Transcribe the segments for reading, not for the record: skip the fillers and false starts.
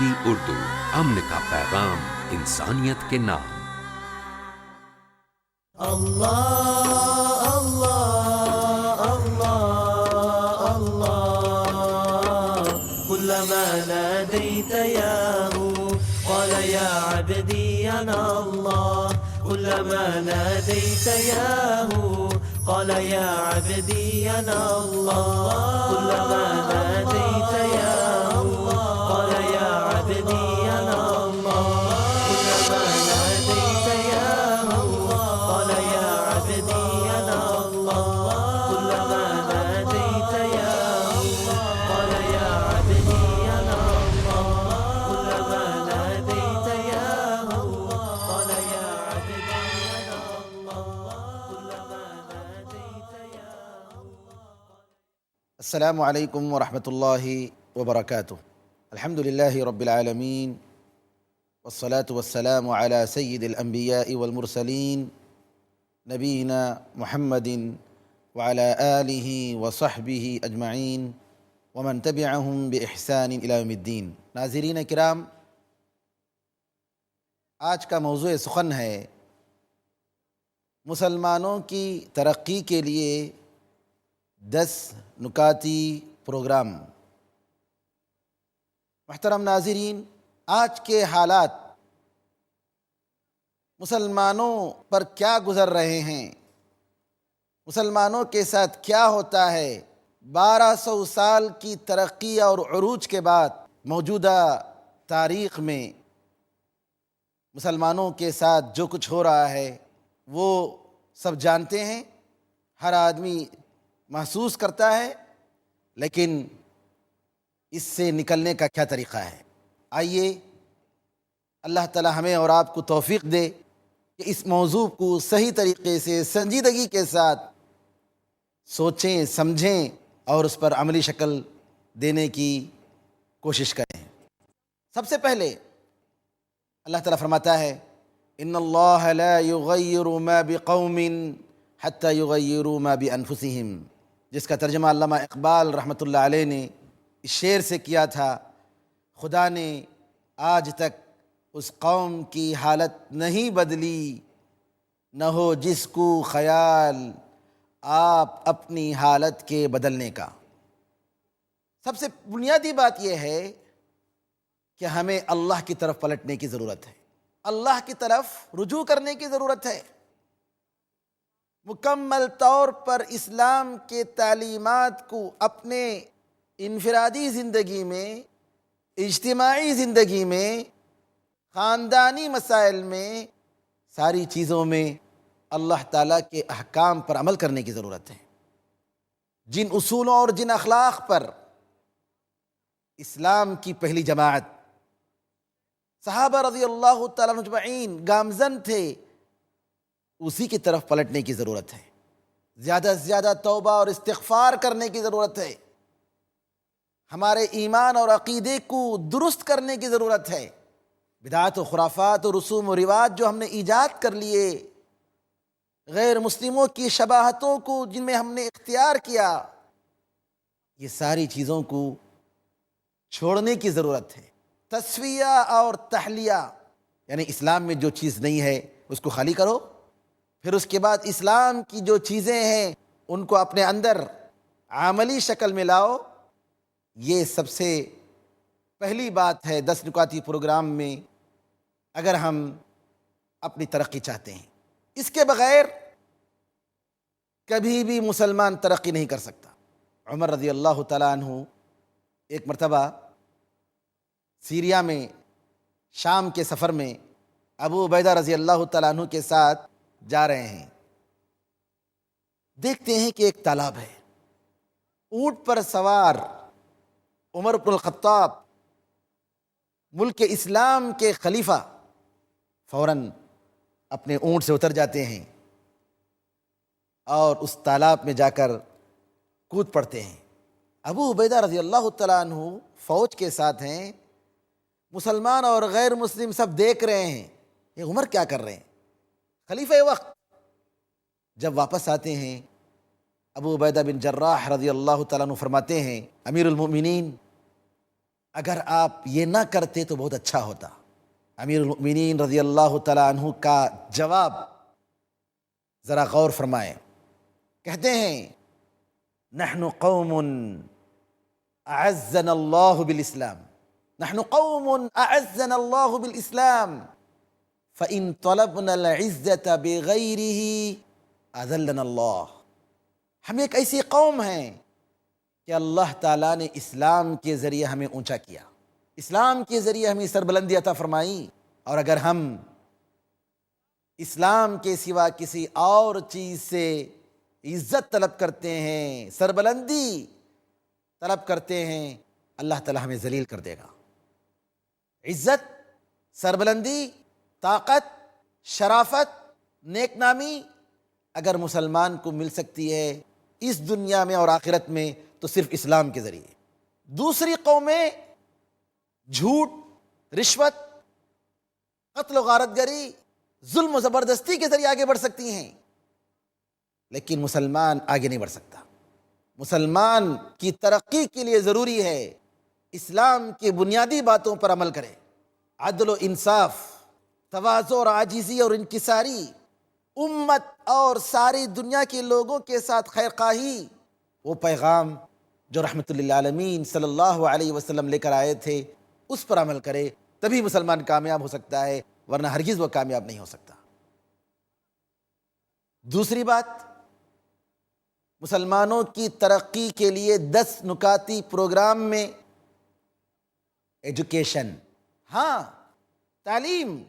وی اردو، امن کا پیغام انسانیت کے نام۔ اللہ اللہ اللہ اللہ كلما ناديت ياه قال يا عبدي أنا الله كلما ناديت ياه قال يا عبدي أنا الله كلما ناديت ياه قال يا عبدي أنا الله كلما ناديت ياه قال يا عبدي أنا الله كلما ناديت ياه قال يا عبدي أنا الله كلما ناديت ياه قال يا عبدي أنا الله كلما ناديت ياه. السلام علیکم ورحمۃ اللہ وبرکاتہ۔ الحمد للہ رب العالمین والصلاة والسلام علی سید الانبیاء والمرسلین نبینا محمد وعلی آلہ وصحبہ اجمعین ومن تبعہم بإحسان الی یوم الدین۔ ناظرین کرام، آج کا موضوع سخن ہے مسلمانوں کی ترقی کے لیے 10 نکاتی پروگرام۔ محترم ناظرین، آج کے حالات مسلمانوں پر کیا گزر رہے ہیں، مسلمانوں کے ساتھ کیا ہوتا ہے، 1200 سال کی ترقی اور عروج کے بعد موجودہ تاریخ میں مسلمانوں کے ساتھ جو کچھ ہو رہا ہے وہ سب جانتے ہیں، ہر آدمی محسوس کرتا ہے، لیکن اس سے نکلنے کا کیا طریقہ ہے؟ آئیے اللہ تعالی ہمیں اور آپ کو توفیق دے کہ اس موضوع کو صحیح طریقے سے سنجیدگی کے ساتھ سوچیں، سمجھیں اور اس پر عملی شکل دینے کی کوشش کریں۔ سب سے پہلے اللہ تعالیٰ فرماتا ہے ان اللہ لا یغیر ما بقوم حتی یغیروا ما بانفسہم، جس کا ترجمہ علامہ اقبال رحمۃ اللہ علیہ نے اس شعر سے کیا تھا، خدا نے آج تک اس قوم کی حالت نہیں بدلی، نہ ہو جس کو خیال آپ اپنی حالت کے بدلنے کا۔ سب سے بنیادی بات یہ ہے کہ ہمیں اللہ کی طرف پلٹنے کی ضرورت ہے، اللہ کی طرف رجوع کرنے کی ضرورت ہے، مکمل طور پر اسلام کے تعلیمات کو اپنے انفرادی زندگی میں، اجتماعی زندگی میں، خاندانی مسائل میں، ساری چیزوں میں اللہ تعالیٰ کے احکام پر عمل کرنے کی ضرورت ہے۔ جن اصولوں اور جن اخلاق پر اسلام کی پہلی جماعت صحابہ رضی اللہ تعالیٰ عنہ اجمعین گامزن تھے، اسی کی طرف پلٹنے کی ضرورت ہے۔ زیادہ سے زیادہ توبہ اور استغفار کرنے کی ضرورت ہے، ہمارے ایمان اور عقیدے کو درست کرنے کی ضرورت ہے۔ بدعات و خرافات و رسوم و رواج جو ہم نے ایجاد کر لیے، غیر مسلموں کی شباہتوں کو جن میں ہم نے اختیار کیا، یہ ساری چیزوں کو چھوڑنے کی ضرورت ہے۔ تسویہ اور تحلیہ، یعنی اسلام میں جو چیز نہیں ہے اس کو خالی کرو، پھر اس کے بعد اسلام کی جو چیزیں ہیں ان کو اپنے اندر عملی شکل میں لاؤ۔ یہ سب سے پہلی بات ہے 10 نکاتی پروگرام میں، اگر ہم اپنی ترقی چاہتے ہیں۔ اس کے بغیر کبھی بھی مسلمان ترقی نہیں کر سکتا۔ عمر رضی اللہ تعالیٰ عنہ ایک مرتبہ سیریا میں شام کے سفر میں ابو عبیدہ رضی اللہ تعالیٰ عنہ کے ساتھ جا رہے ہیں، دیکھتے ہیں کہ ایک تالاب ہے، اونٹ پر سوار عمر بن الخطاب ملک اسلام کے خلیفہ فوراً اپنے اونٹ سے اتر جاتے ہیں اور اس تالاب میں جا کر کود پڑتے ہیں۔ ابو عبیدہ رضی اللہ تعالیٰ عنہ فوج کے ساتھ ہیں، مسلمان اور غیر مسلم سب دیکھ رہے ہیں یہ عمر کیا کر رہے ہیں۔ خلیفہ وقت جب واپس آتے ہیں، ابو عبیدہ بن جراح رضی اللہ تعالیٰ عنہ فرماتے ہیں، امیر المؤمنین اگر آپ یہ نہ کرتے تو بہت اچھا ہوتا۔ امیر المؤمنین رضی اللہ تعالیٰ عنہ کا جواب ذرا غور فرمائیں۔ کہتے ہیں نحن قوم اعزنا اللہ بالاسلام، نحن قوم اعزنا اللہ بالاسلام فإن طلبنا العزة بغیرہ اذلنا اللہ۔ ہم ایک ایسی قوم ہیں کہ اللہ تعالیٰ نے اسلام کے ذریعے ہمیں اونچا کیا، اسلام کے ذریعے ہمیں سربلندی عطا فرمائی، اور اگر ہم اسلام کے سوا کسی اور چیز سے عزت طلب کرتے ہیں، سربلندی طلب کرتے ہیں، اللہ تعالیٰ ہمیں ذلیل کر دے گا۔ عزت، سربلندی، طاقت، شرافت، نیک نامی اگر مسلمان کو مل سکتی ہے اس دنیا میں اور آخرت میں تو صرف اسلام کے ذریعے۔ دوسری قومیں جھوٹ، رشوت، قتل و غارت گری، ظلم و زبردستی کے ذریعے آگے بڑھ سکتی ہیں، لیکن مسلمان آگے نہیں بڑھ سکتا۔ مسلمان کی ترقی کے لیے ضروری ہے اسلام کی بنیادی باتوں پر عمل کرے، عدل و انصاف، تواضع اور عاجزی اور انکساری، امت اور ساری دنیا کے لوگوں کے ساتھ خیر خواہی، وہ پیغام جو رحمت للعالمین صلی اللہ علیہ وسلم لے کر آئے تھے اس پر عمل کرے، تبھی مسلمان کامیاب ہو سکتا ہے، ورنہ ہرگز وہ کامیاب نہیں ہو سکتا۔ دوسری بات، مسلمانوں کی ترقی کے لیے 10 نکاتی پروگرام میں ایجوکیشن، ہاں تعلیم،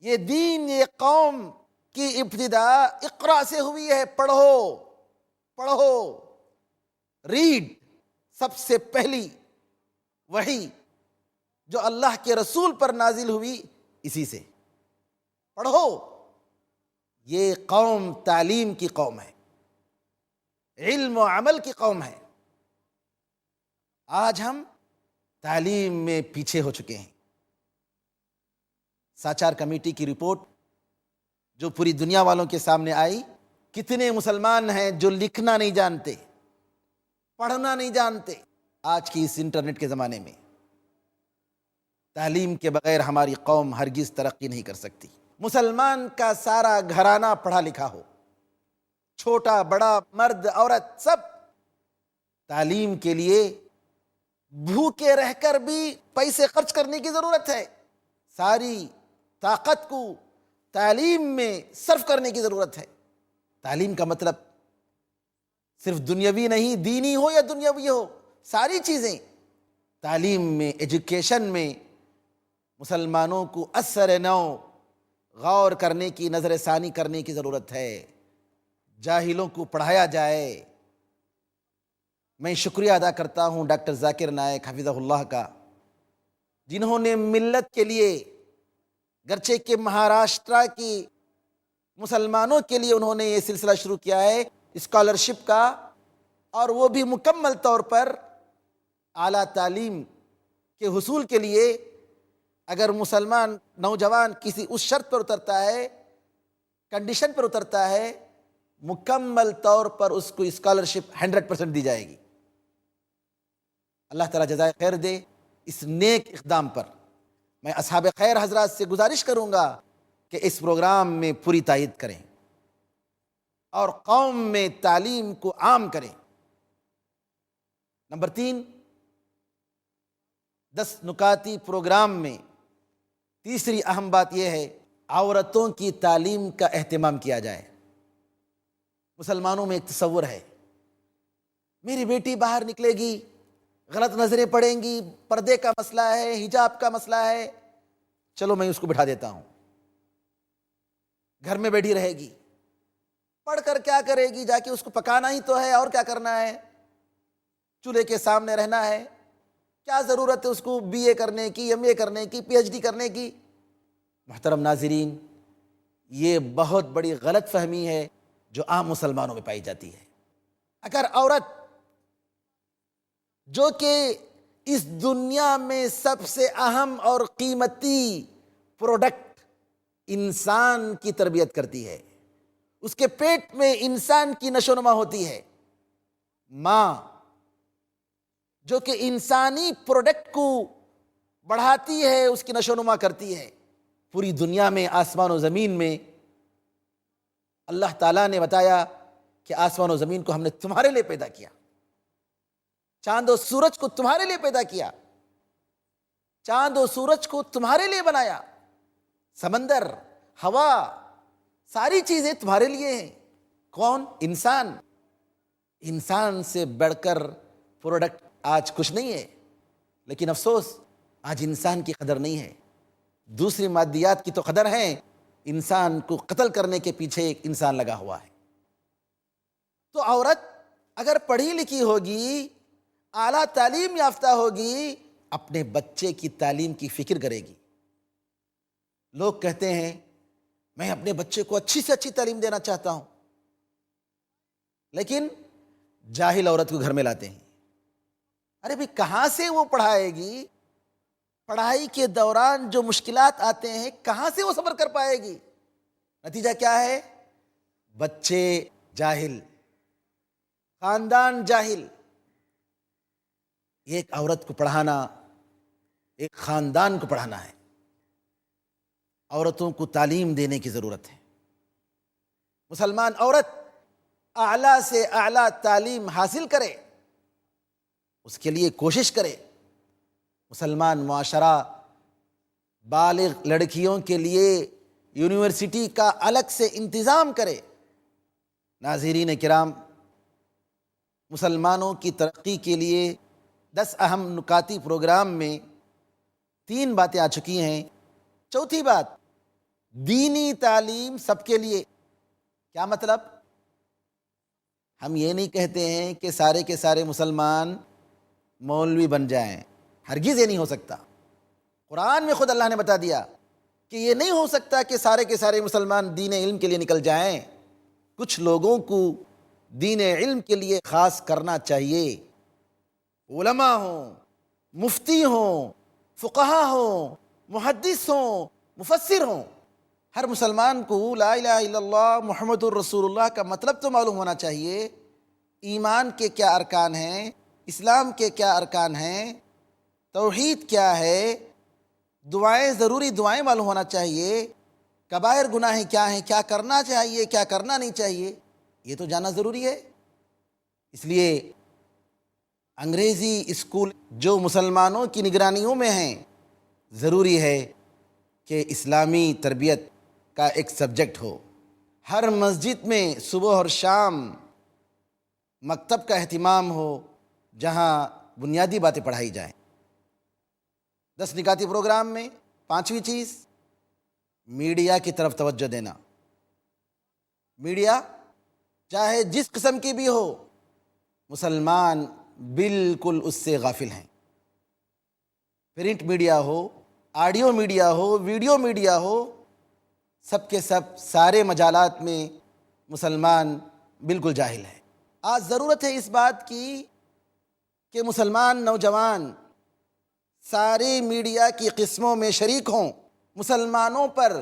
یہ دین، یہ قوم کی ابتدا اقرا سے ہوئی ہے، پڑھو پڑھو، ریڈ۔ سب سے پہلی وحی جو اللہ کے رسول پر نازل ہوئی اسی سے، پڑھو۔ یہ قوم تعلیم کی قوم ہے، علم و عمل کی قوم ہے۔ آج ہم تعلیم میں پیچھے ہو چکے ہیں۔ ساچار کمیٹی کی رپورٹ جو پوری دنیا والوں کے سامنے آئی، کتنے مسلمان ہیں جو لکھنا نہیں جانتے، پڑھنا نہیں جانتے۔ آج کی اس انٹرنیٹ کے زمانے میں تعلیم کے بغیر ہماری قوم ہرگز ترقی نہیں کر سکتی۔ مسلمان کا سارا گھرانہ پڑھا لکھا ہو، چھوٹا بڑا، مرد عورت، سب تعلیم کے لیے بھوکے رہ کر بھی پیسے خرچ کرنے کی ضرورت ہے، ساری طاقت کو تعلیم میں صرف کرنے کی ضرورت ہے۔ تعلیم کا مطلب صرف دنیاوی نہیں، دینی ہو یا دنیاوی ہو، ساری چیزیں تعلیم میں، ایجوکیشن میں مسلمانوں کو اثر نو غور کرنے کی، نظر ثانی کرنے کی ضرورت ہے۔ جاہلوں کو پڑھایا جائے۔ میں شکریہ ادا کرتا ہوں ڈاکٹر ذاکر نائک حفظہ اللہ کا، جنہوں نے ملت کے لیے، گرچہ کہ مہاراشٹرا کی مسلمانوں کے لیے انہوں نے یہ سلسلہ شروع کیا ہے اسکالرشپ کا، اور وہ بھی مکمل طور پر اعلیٰ تعلیم کے حصول کے لیے اگر مسلمان نوجوان کسی اس شرط پر اترتا ہے، کنڈیشن پر اترتا ہے، مکمل طور پر اس کو اسکالرشپ 100% دی جائے گی۔ اللہ تعالیٰ جزائے خیر دے اس نیک اقدام پر۔ میں اصحاب خیر حضرات سے گزارش کروں گا کہ اس پروگرام میں پوری تائید کریں اور قوم میں تعلیم کو عام کریں۔ نمبر 3، 10 نکاتی پروگرام میں تیسری اہم بات یہ ہے عورتوں کی تعلیم کا اہتمام کیا جائے۔ مسلمانوں میں ایک تصور ہے، میری بیٹی باہر نکلے گی، غلط نظریں پڑیں گی، پردے کا مسئلہ ہے، حجاب کا مسئلہ ہے، چلو میں اس کو بٹھا دیتا ہوں، گھر میں بیٹھی رہے گی، پڑھ کر کیا کرے گی، جا کے اس کو پکانا ہی تو ہے، اور کیا کرنا ہے، چولہے کے سامنے رہنا ہے، کیا ضرورت ہے اس کو BA کرنے کی، MA کرنے کی، PhD کرنے کی۔ محترم ناظرین، یہ بہت بڑی غلط فہمی ہے جو عام مسلمانوں میں پائی جاتی ہے۔ اگر عورت جو کہ اس دنیا میں سب سے اہم اور قیمتی پروڈکٹ انسان کی تربیت کرتی ہے، اس کے پیٹ میں انسان کی نشو و نما ہوتی ہے، ماں جو کہ انسانی پروڈکٹ کو بڑھاتی ہے، اس کی نشو و نما کرتی ہے۔ پوری دنیا میں، آسمان و زمین میں اللہ تعالیٰ نے بتایا کہ آسمان و زمین کو ہم نے تمہارے لیے پیدا کیا، چاند و سورج کو تمہارے لیے پیدا کیا، چاند و سورج کو تمہارے لیے بنایا، سمندر، ہوا، ساری چیزیں تمہارے لیے ہیں۔ کون؟ انسان۔ انسان سے بڑھ کر پروڈکٹ آج کچھ نہیں ہے، لیکن افسوس آج انسان کی قدر نہیں ہے۔ دوسری مادیات کی تو قدر ہے، انسان کو قتل کرنے کے پیچھے ایک انسان لگا ہوا ہے۔ تو عورت اگر پڑھی لکھی ہوگی، اعلیٰ تعلیم یافتہ ہوگی، اپنے بچے کی تعلیم کی فکر کرے گی۔ لوگ کہتے ہیں میں اپنے بچے کو اچھی سے اچھی تعلیم دینا چاہتا ہوں، لیکن جاہل عورت کو گھر میں لاتے ہیں۔ ارے بھی کہاں سے وہ پڑھائے گی؟ پڑھائی کے دوران جو مشکلات آتے ہیں کہاں سے وہ صبر کر پائے گی؟ نتیجہ کیا ہے؟ بچے جاہل، خاندان جاہل۔ ایک عورت کو پڑھانا، ایک خاندان کو پڑھانا ہے۔ عورتوں کو تعلیم دینے کی ضرورت ہے۔ مسلمان عورت اعلیٰ سے اعلیٰ تعلیم حاصل کرے، اس کے لیے کوشش کرے۔ مسلمان معاشرہ بالغ لڑکیوں کے لیے یونیورسٹی کا الگ سے انتظام کرے۔ ناظرین کرام، مسلمانوں کی ترقی کے لیے 10 اہم نکاتی پروگرام میں 3 باتیں آ چکی ہیں۔ چوتھی بات، دینی تعلیم سب کے لیے۔ کیا مطلب؟ ہم یہ نہیں کہتے ہیں کہ سارے کے سارے مسلمان مولوی بن جائیں، ہرگز یہ نہیں ہو سکتا۔ قرآن میں خود اللہ نے بتا دیا کہ یہ نہیں ہو سکتا کہ سارے کے سارے مسلمان دین علم کے لیے نکل جائیں۔ کچھ لوگوں کو دین علم کے لیے خاص کرنا چاہیے۔ علماء ہوں، مفتی ہوں، فقہا ہوں، محدث ہوں، مفسر ہوں، ہر مسلمان کو لا الہ الا اللہ محمد الرسول اللہ کا مطلب تو معلوم ہونا چاہیے۔ ایمان کے کیا ارکان ہیں، اسلام کے کیا ارکان ہیں، توحید کیا ہے، دعائیں، ضروری دعائیں معلوم ہونا چاہیے، کبائر گناہیں کیا ہیں، کیا کرنا چاہیے، کیا کرنا نہیں چاہیے، یہ تو جاننا ضروری ہے۔ اس لیے انگریزی اسکول جو مسلمانوں کی نگرانیوں میں ہیں، ضروری ہے کہ اسلامی تربیت کا ایک سبجیکٹ ہو۔ ہر مسجد میں صبح اور شام مکتب کا اہتمام ہو، جہاں بنیادی باتیں پڑھائی جائیں۔ 10 نکاتی پروگرام میں 5ویں چیز، میڈیا کی طرف توجہ دینا۔ میڈیا چاہے جس قسم کی بھی ہو، مسلمان بالکل اس سے غافل ہیں۔ پرنٹ میڈیا ہو، آڈیو میڈیا ہو، ویڈیو میڈیا ہو، سب کے سب سارے مجالات میں مسلمان بالکل جاہل ہے۔ آج ضرورت ہے اس بات کی کہ مسلمان نوجوان سارے میڈیا کی قسموں میں شریک ہوں۔ مسلمانوں پر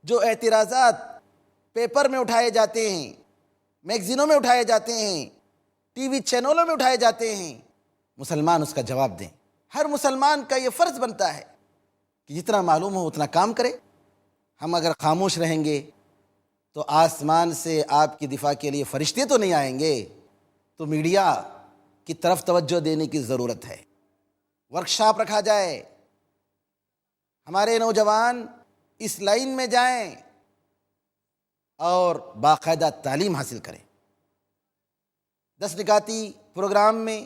جو اعتراضات پیپر میں اٹھائے جاتے ہیں، میگزینوں میں اٹھائے جاتے ہیں، ٹی وی چینلوں میں اٹھائے جاتے ہیں، مسلمان اس کا جواب دیں۔ ہر مسلمان کا یہ فرض بنتا ہے کہ جتنا معلوم ہو اتنا کام کرے۔ ہم اگر خاموش رہیں گے تو آسمان سے آپ کی دفاع کے لیے فرشتے تو نہیں آئیں گے۔ تو میڈیا کی طرف توجہ دینے کی ضرورت ہے۔ ورکشاپ رکھا جائے، ہمارے نوجوان اس لائن میں جائیں اور باقاعدہ تعلیم حاصل کریں۔ 10 نکاتی پروگرام میں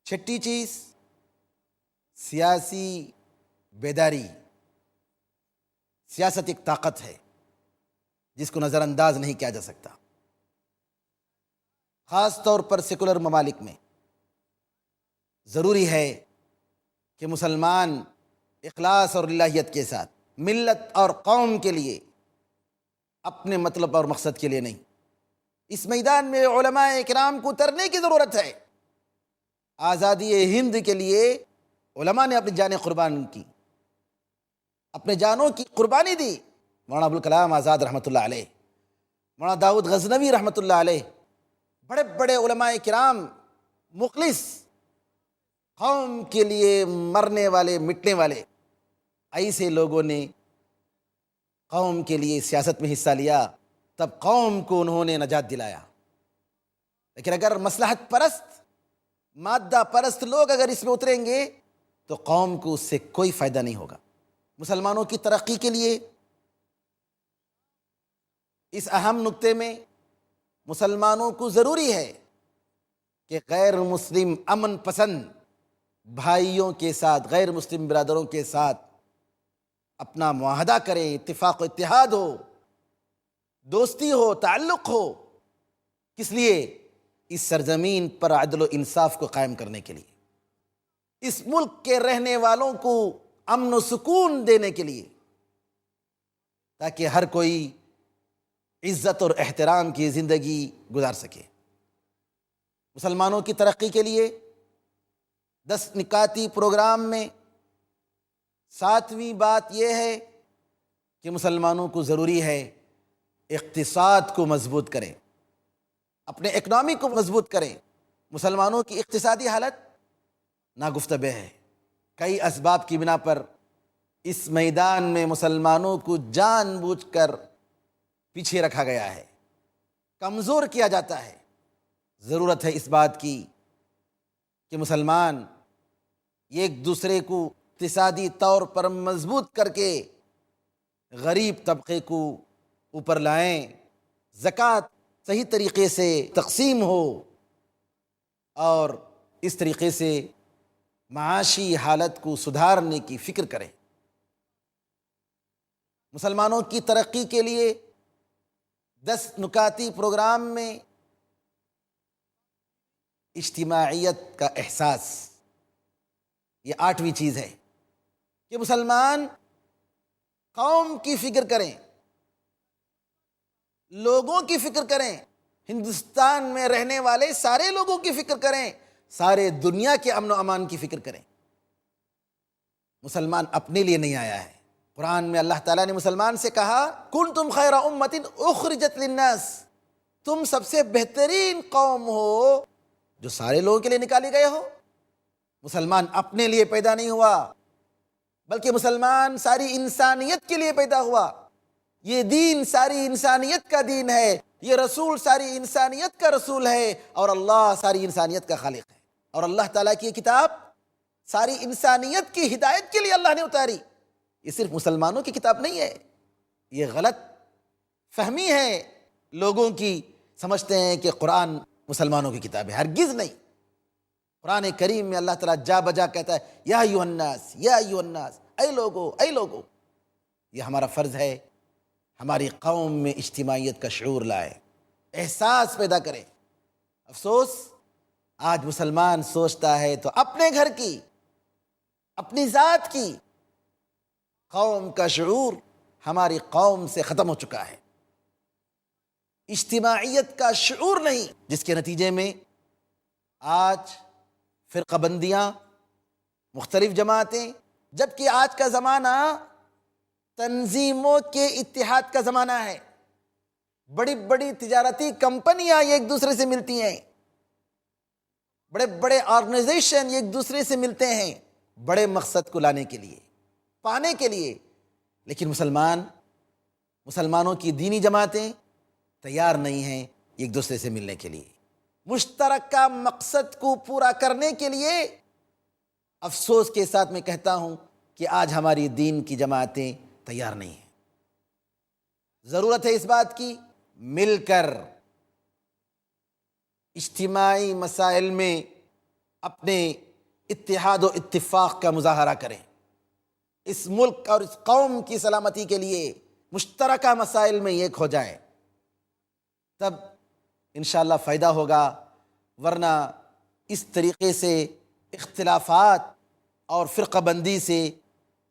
6ٹھی چیز، سیاسی بیداری۔ سیاست ایک طاقت ہے جس کو نظر انداز نہیں کیا جا سکتا۔ خاص طور پر سیکولر ممالک میں ضروری ہے کہ مسلمان اخلاص اور الہیت کے ساتھ ملت اور قوم کے لیے، اپنے مطلب اور مقصد کے لیے نہیں۔ اس میدان میں علماء اکرام کو اترنے کی ضرورت ہے۔ آزادی ہند کے لیے علماء نے اپنی جانیں قربان کی، اپنے جانوں کی قربانی دی۔ مولانا ابوالکلام آزاد رحمۃ اللہ علیہ، مولانا داؤد غزنوی رحمۃ اللہ علیہ، بڑے بڑے علماء کرام مخلص، قوم کے لیے مرنے والے مٹنے والے، ایسے لوگوں نے قوم کے لیے سیاست میں حصہ لیا، تب قوم کو انہوں نے نجات دلایا۔ لیکن اگر مصلحت پرست، مادہ پرست لوگ اگر اس میں اتریں گے تو قوم کو اس سے کوئی فائدہ نہیں ہوگا۔ مسلمانوں کی ترقی کے لیے اس اہم نقطے میں مسلمانوں کو ضروری ہے کہ غیر مسلم امن پسند بھائیوں کے ساتھ، غیر مسلم برادروں کے ساتھ اپنا معاہدہ کریں، اتفاق و اتحاد ہو، دوستی ہو، تعلق ہو۔ کس لیے؟ اس سرزمین پر عدل و انصاف کو قائم کرنے کے لیے، اس ملک کے رہنے والوں کو امن و سکون دینے کے لیے، تاکہ ہر کوئی عزت اور احترام کی زندگی گزار سکے۔ مسلمانوں کی ترقی کے لیے 10 نکاتی پروگرام میں 7ویں بات یہ ہے کہ مسلمانوں کو ضروری ہے اقتصاد کو مضبوط کریں، اپنے اکنامی کو مضبوط کریں۔ مسلمانوں کی اقتصادی حالت ناگفتبہ ہے۔ کئی اسباب کی بنا پر اس میدان میں مسلمانوں کو جان بوجھ کر پیچھے رکھا گیا ہے، کمزور کیا جاتا ہے۔ ضرورت ہے اس بات کی کہ مسلمان ایک دوسرے کو اقتصادی طور پر مضبوط کر کے غریب طبقے کو اوپر لائیں، زکوٰۃ صحیح طریقے سے تقسیم ہو، اور اس طریقے سے معاشی حالت کو سدھارنے کی فکر کریں۔ مسلمانوں کی ترقی کے لیے 10 نکاتی پروگرام میں اجتماعیت کا احساس، یہ 8ویں چیز ہے کہ مسلمان قوم کی فکر کریں، لوگوں کی فکر کریں، ہندوستان میں رہنے والے سارے لوگوں کی فکر کریں، سارے دنیا کے امن و امان کی فکر کریں۔ مسلمان اپنے لیے نہیں آیا ہے۔ قرآن میں اللہ تعالیٰ نے مسلمان سے کہا کنتم خیر امۃ اخرجت للناس، تم سب سے بہترین قوم ہو جو سارے لوگوں کے لیے نکالے گئے ہو۔ مسلمان اپنے لیے پیدا نہیں ہوا، بلکہ مسلمان ساری انسانیت کے لیے پیدا ہوا۔ یہ دین ساری انسانیت کا دین ہے، یہ رسول ساری انسانیت کا رسول ہے، اور اللہ ساری انسانیت کا خالق ہے۔ اور اللہ تعالیٰ کی یہ کتاب ساری انسانیت کی ہدایت کے لیے اللہ نے اتاری، یہ صرف مسلمانوں کی کتاب نہیں ہے۔ یہ غلط فہمی ہے لوگوں کی، سمجھتے ہیں کہ قرآن مسلمانوں کی کتاب ہے، ہرگز نہیں۔ قرآن کریم میں اللہ تعالیٰ جا بجا کہتا ہے یا ایھا الناس، یا ایھا الناس، اے لوگو، اے لوگو۔ یہ ہمارا فرض ہے، ہماری قوم میں اجتماعیت کا شعور لائے، احساس پیدا کریں۔ افسوس آج مسلمان سوچتا ہے تو اپنے گھر کی، اپنی ذات کی، قوم کا شعور ہماری قوم سے ختم ہو چکا ہے۔ اجتماعیت کا شعور نہیں، جس کے نتیجے میں آج فرقہ بندیاں، مختلف جماعتیں، جبکہ آج کا زمانہ تنظیموں کے اتحاد کا زمانہ ہے۔ بڑی بڑی تجارتی کمپنیاں ایک دوسرے سے ملتی ہیں، بڑے بڑے آرگنائزیشن ایک دوسرے سے ملتے ہیں بڑے مقصد کو لانے کے لیے، پانے کے لیے، لیکن مسلمانوں کی دینی جماعتیں تیار نہیں ہیں ایک دوسرے سے ملنے کے لیے، مشترکہ مقصد کو پورا کرنے کے لیے۔ افسوس کے ساتھ میں کہتا ہوں کہ آج ہماری دین کی جماعتیں تیار نہیں ہیں۔ ضرورت ہے اس بات کی مل کر اجتماعی مسائل میں اپنے اتحاد و اتفاق کا مظاہرہ کریں۔ اس ملک اور اس قوم کی سلامتی کے لیے مشترکہ مسائل میں ایک ہو جائیں، تب انشاءاللہ فائدہ ہوگا، ورنہ اس طریقے سے اختلافات اور فرقہ بندی سے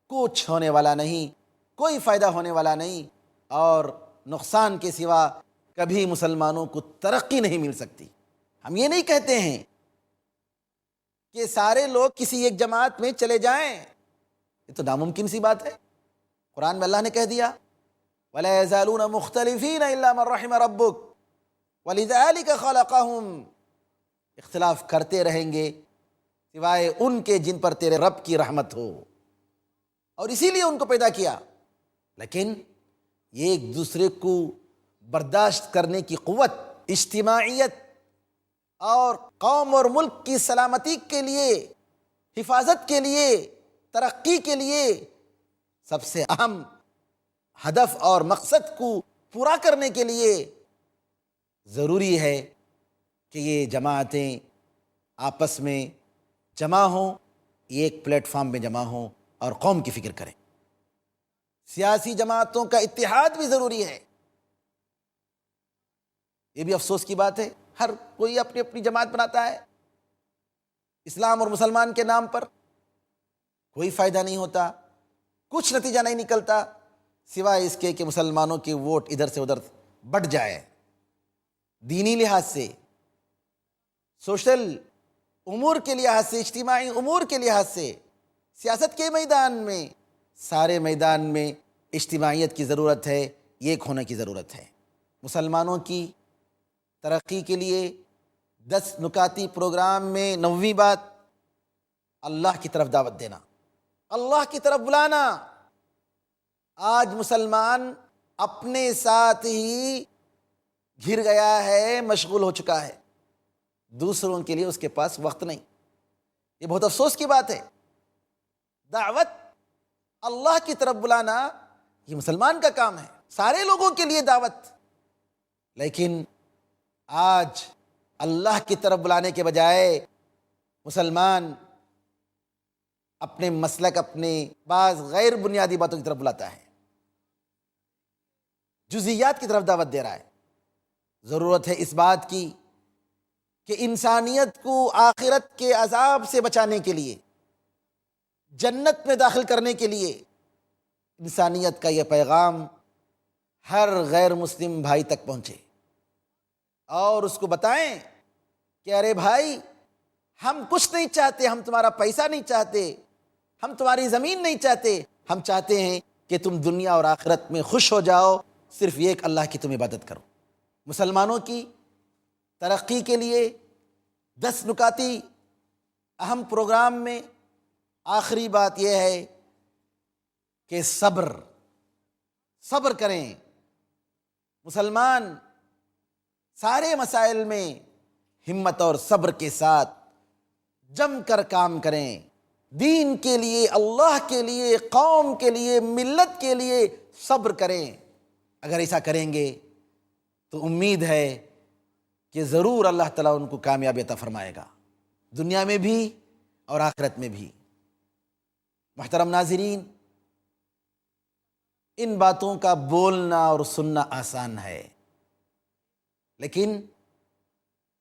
کچھ ہونے والا نہیں، کوئی فائدہ ہونے والا نہیں، اور نقصان کے سوا کبھی مسلمانوں کو ترقی نہیں مل سکتی۔ ہم یہ نہیں کہتے ہیں کہ سارے لوگ کسی ایک جماعت میں چلے جائیں، یہ تو ناممکن سی بات ہے۔ قرآن میں اللہ نے کہہ دیا وَلَا يَزَالُونَ مُخْتَلِفِينَ إِلَّا مَن رَحِمَ رَبُّكَ وَلِذَلِكَ خَلَقَهُمْ، اختلاف کرتے رہیں گے سوائے ان کے جن پر تیرے رب کی رحمت ہو، اور اسی لیے ان کو پیدا کیا۔ لیکن یہ ایک دوسرے کو برداشت کرنے کی قوت، اجتماعیت اور قوم اور ملک کی سلامتی کے لیے، حفاظت کے لیے، ترقی کے لیے سب سے اہم ہدف اور مقصد کو پورا کرنے کے لیے ضروری ہے کہ یہ جماعتیں آپس میں جمع ہوں، ایک پلیٹ فارم میں جمع ہوں اور قوم کی فکر کریں۔ سیاسی جماعتوں کا اتحاد بھی ضروری ہے۔ یہ بھی افسوس کی بات ہے، ہر کوئی اپنی اپنی جماعت بناتا ہے، اسلام اور مسلمان کے نام پر کوئی فائدہ نہیں ہوتا، کچھ نتیجہ نہیں نکلتا سوائے اس کے کہ مسلمانوں کے ووٹ ادھر سے ادھر بڑھ جائے۔ دینی لحاظ سے، سوشل امور کے لحاظ سے، اجتماعی امور کے لحاظ سے، سیاست کے میدان میں، سارے میدان میں اجتماعیت کی ضرورت ہے، ایک ہونے کی ضرورت ہے۔ مسلمانوں کی ترقی کے لیے 10 نکاتی پروگرام میں 9ویں بات اللہ کی طرف دعوت دینا، اللہ کی طرف بلانا۔ آج مسلمان اپنے ساتھ ہی گھر گیا ہے، مشغول ہو چکا ہے، دوسروں کے لیے اس کے پاس وقت نہیں۔ یہ بہت افسوس کی بات ہے۔ دعوت اللہ کی طرف بلانا یہ مسلمان کا کام ہے، سارے لوگوں کے لیے دعوت، لیکن آج اللہ کی طرف بلانے کے بجائے مسلمان اپنے مسلک، اپنے بعض غیر بنیادی باتوں کی طرف بلاتا ہے، جزیات کی طرف دعوت دے رہا ہے۔ ضرورت ہے اس بات کی کہ انسانیت کو آخرت کے عذاب سے بچانے کے لیے، جنت میں داخل کرنے کے لیے انسانیت کا یہ پیغام ہر غیر مسلم بھائی تک پہنچے، اور اس کو بتائیں کہ ارے بھائی، ہم کچھ نہیں چاہتے، ہم تمہارا پیسہ نہیں چاہتے، ہم تمہاری زمین نہیں چاہتے، ہم چاہتے ہیں کہ تم دنیا اور آخرت میں خوش ہو جاؤ، صرف ایک اللہ کی تم عبادت کرو۔ مسلمانوں کی ترقی کے لیے 10 نکاتی اہم پروگرام میں آخری بات یہ ہے کہ صبر کریں۔ مسلمان سارے مسائل میں ہمت اور صبر کے ساتھ جم کر کام کریں، دین کے لیے، اللہ کے لیے، قوم کے لیے، ملت کے لیے صبر کریں۔ اگر ایسا کریں گے تو امید ہے کہ ضرور اللہ تعالیٰ ان کو کامیابی عطا فرمائے گا، دنیا میں بھی اور آخرت میں بھی۔ محترم ناظرین، ان باتوں کا بولنا اور سننا آسان ہے، لیکن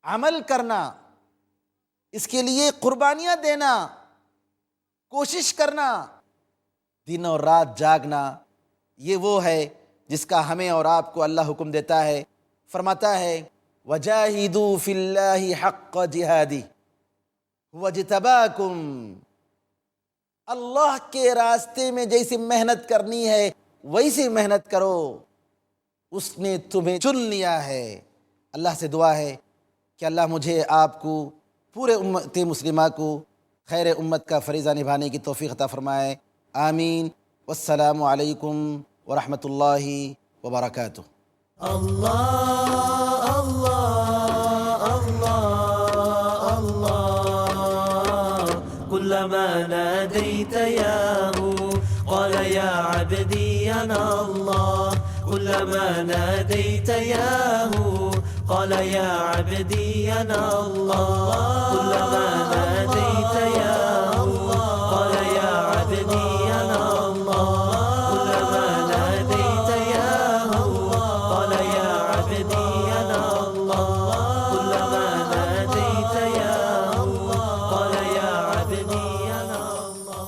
عمل کرنا، اس کے لیے قربانیاں دینا، کوشش کرنا، دن اور رات جاگنا، یہ وہ ہے جس کا ہمیں اور آپ کو اللہ حکم دیتا ہے۔ فرماتا ہے وَجَاهِدُوا فِي اللَّهِ حَقَّ جِهَادِهِ هُوَ اجْتَبَاكُمْ، اللہ کے راستے میں جیسے محنت کرنی ہے ویسے محنت کرو، اس نے تمہیں چن لیا ہے۔ اللہ سے دعا ہے کہ اللہ مجھے آپ کو، پورے امت مسلمہ کو خیر امت کا فریضہ نبھانے کی توفیق عطا فرمائے، آمین۔ والسلام علیکم ورحمۃ اللہ وبرکاتہ۔ اللہ اللہ اللہ اللہ، كلما ناديت ياه قال يا عبدي أنا الله، كلما ناديت ياه قال يا عبدي أنا الله، كلما ناديت ياه قال يا عبدي أنا الله، كلما ناديت ياه قال يا عبدي أنا الله، كلما ناديت ياه قال يا عبدي أنا الله،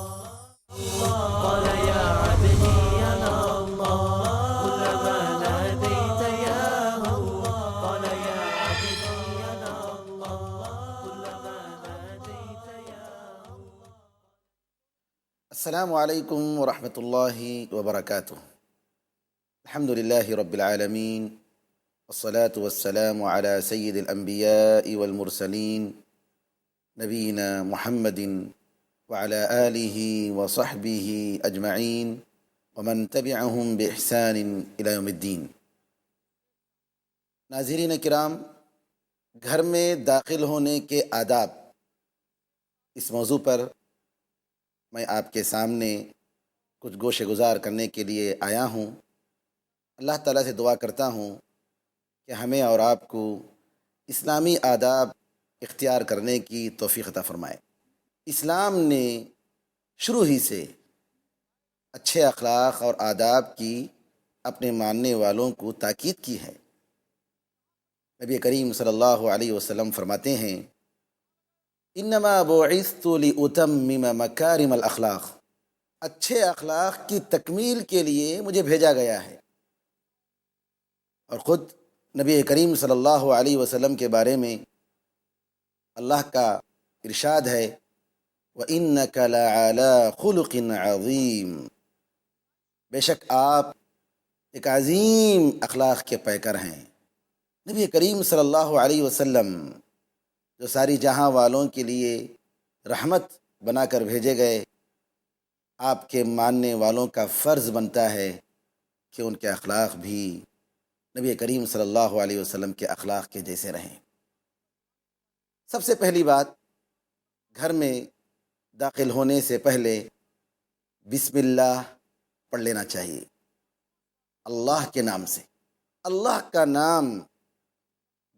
قال يا عبدي أنا الله، كلما ناديت ياه قال يا عبدي أنا الله، كلما ناديت ياه۔ السلام علیکم ورحمۃ اللہ وبرکاتہ۔ الحمد للہ رب العالمین، والصلاة والسلام على سيد الأنبياء والمرسلين نبينا محمد وعلى آله وصحبه أجمعين ومن تبعهم بإحسان إلى يوم الدين۔ ناظرین کرام، گھر میں داخل ہونے کے آداب، اس موضوع پر میں آپ کے سامنے کچھ گوشے گزار کرنے کے لیے آیا ہوں۔ اللہ تعالیٰ سے دعا کرتا ہوں کہ ہمیں اور آپ کو اسلامی آداب اختیار کرنے کی توفیق عطا فرمائے۔ اسلام نے شروع ہی سے اچھے اخلاق اور آداب کی اپنے ماننے والوں کو تاکید کی ہے۔ نبی کریم صلی اللہ علیہ وسلم فرماتے ہیں، انما بعثت لاتمم مکارم الاخلاق، اچھے اخلاق کی تکمیل کے لیے مجھے بھیجا گیا ہے۔ اور خود نبی کریم صلی اللہ علیہ وسلم کے بارے میں اللہ کا ارشاد ہے، وَإِنَّكَ لَعَلَىٰ خُلُقٍ عَظِيمٍ، بے شک آپ ایک عظیم اخلاق کے پیکر ہیں۔ نبی کریم صلی اللہ علیہ وسلم جو ساری جہاں والوں کے لیے رحمت بنا کر بھیجے گئے، آپ کے ماننے والوں کا فرض بنتا ہے کہ ان کے اخلاق بھی نبی کریم صلی اللہ علیہ وسلم کے اخلاق کے جیسے رہیں۔ سب سے پہلی بات، گھر میں داخل ہونے سے پہلے بسم اللہ پڑھ لینا چاہیے، اللہ کے نام سے۔ اللہ کا نام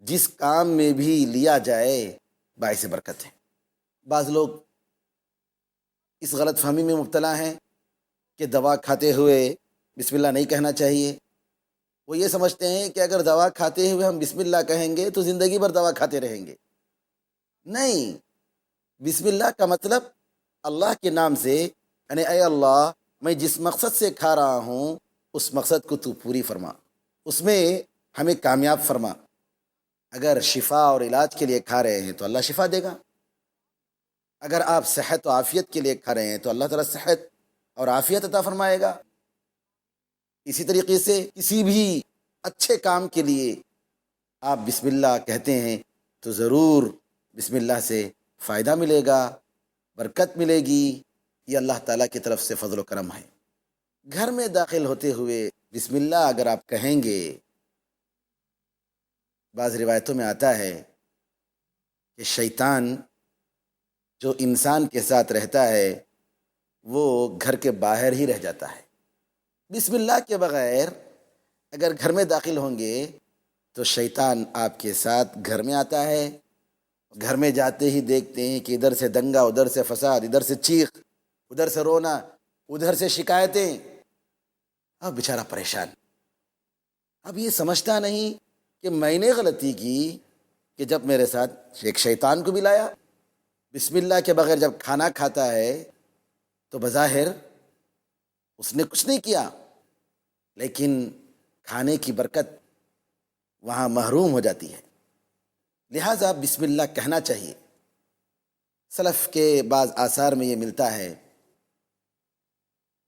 جس کام میں بھی لیا جائے باعث برکت ہے۔ بعض لوگ اس غلط فہمی میں مبتلا ہیں کہ دوا کھاتے ہوئے بسم اللہ نہیں کہنا چاہیے۔ وہ یہ سمجھتے ہیں کہ اگر دوا کھاتے ہوئے ہم بسم اللہ کہیں گے تو زندگی بھر دوا کھاتے رہیں گے۔ نہیں، بسم اللہ کا مطلب اللہ کے نام سے، یعنی اے اللہ، میں جس مقصد سے کھا رہا ہوں اس مقصد کو تو پوری فرما، اس میں ہمیں کامیاب فرما۔ اگر شفا اور علاج کے لیے کھا رہے ہیں تو اللہ شفا دے گا، اگر آپ صحت و عافیت کے لیے کھا رہے ہیں تو اللہ تعالیٰ صحت اور عافیت عطا فرمائے گا۔ اسی طریقے سے کسی بھی اچھے کام کے لیے آپ بسم اللہ کہتے ہیں تو ضرور بسم اللہ سے فائدہ ملے گا، برکت ملے گی۔ یہ اللہ تعالیٰ کی طرف سے فضل و کرم ہے۔ گھر میں داخل ہوتے ہوئے بسم اللہ اگر آپ کہیں گے، بعض روایتوں میں آتا ہے کہ شیطان جو انسان کے ساتھ رہتا ہے وہ گھر کے باہر ہی رہ جاتا ہے۔ بسم اللہ کے بغیر اگر گھر میں داخل ہوں گے تو شیطان آپ کے ساتھ گھر میں آتا ہے، گھر میں جاتے ہی دیکھتے ہیں کہ ادھر سے دنگا، ادھر سے فساد، ادھر سے چیخ، ادھر سے رونا، ادھر سے شکایتیں۔ اب بیچارہ پریشان، اب یہ سمجھتا نہیں کہ میں نے غلطی کی کہ جب میرے ساتھ ایک شیطان کو بھی لایا۔ بسم اللہ کے بغیر جب کھانا کھاتا ہے تو بظاہر اس نے کچھ نہیں کیا، لیکن کھانے کی برکت وہاں محروم ہو جاتی ہے۔ لہٰذا بسم اللہ کہنا چاہیے۔ سلف کے بعض آثار میں یہ ملتا ہے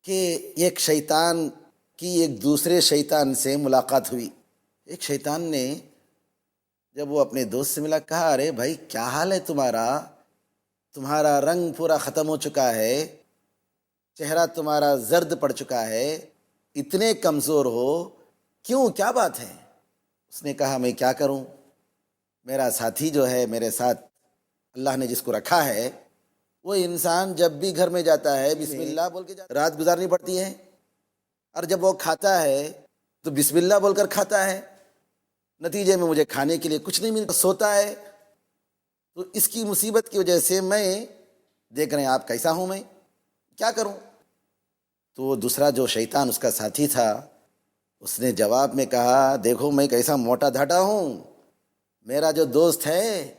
کہ ایک شیطان کی ایک دوسرے شیطان سے ملاقات ہوئی۔ ایک شیطان نے جب وہ اپنے دوست سے ملا، کہا، ارے بھائی کیا حال ہے تمہارا رنگ پورا ختم ہو چکا ہے، چہرہ تمہارا زرد پڑ چکا ہے، اتنے کمزور ہو، کیوں، کیا بات ہے؟ اس نے کہا، میں کیا کروں، میرا ساتھی جو ہے، میرے ساتھ اللہ نے جس کو رکھا ہے، وہ انسان جب بھی گھر میں جاتا ہے بسم اللہ بول کے رات گزارنی پڑتی ہے، اور جب وہ کھاتا ہے تو بسم اللہ بول کر کھاتا ہے، نتیجے میں مجھے کھانے کے لیے کچھ نہیں ملتا، سوتا ہے۔ تو اس کی مصیبت کی وجہ سے میں دیکھ رہے ہیں آپ کیسا ہوں، میں کیا کروں؟ تو دوسرا جو شیطان اس کا ساتھی تھا، اس نے جواب میں کہا، دیکھو میں کیسا موٹا دھاٹا ہوں، میرا جو دوست ہے